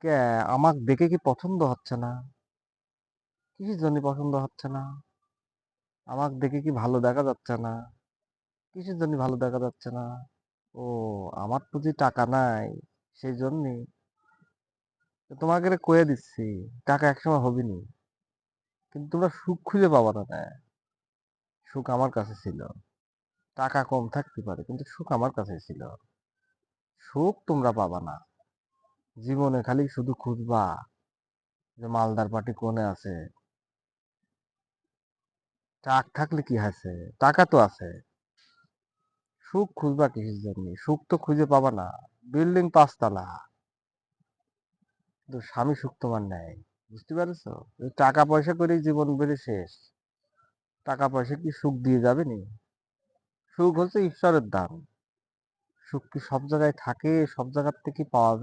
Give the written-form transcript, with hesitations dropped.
কে আমাক দেখে কি পছন্দ হচ্ছে না? কিসের জন্য পছন্দ হচ্ছে না? আমাক দেখে কি ভালো দেখা যাচ্ছে না? কিসের জন্য ভালো দেখা যাচ্ছে না? ও আমার প্রতি টাকা নাই সেইজন্যে? তো তোমাকে কয়ে দিচ্ছি, টাকা একসময় হবেনি। কিন্তু তোমরা সুখ খুঁজে পাবা না নে। সুখ আমার কাছে ছিল। টাকা কম থাকতে পারে কিন্তু সুখ আমার কাছে ছিল। সুখ তোমরা পাবা না। জীবনে খালি শুধু খুঁজবা যে মালদার পার্টি কোনে আছে। ট্রাক থাকলে কি হয়েছে? টাকা তো আছে। সুখ খুঁজবা কিসের জন্য? সুখ তো খুঁজে পাবা না। বিল্ডিং ৫ তলা। কিন্তু স্বামী সুখ তোমার নেই। বুঝতে পারছো? এই টাকা পয়সা করেই জীবন বেড়ে শেষ। টাকা পয়সা কি সুখ দিয়ে যাবে নি? সুখ হচ্ছে ঈশ্বরের দান। সুখ কি সব জায়গায় থাকে? সব জায়গার থেকে পাওয়া যায়?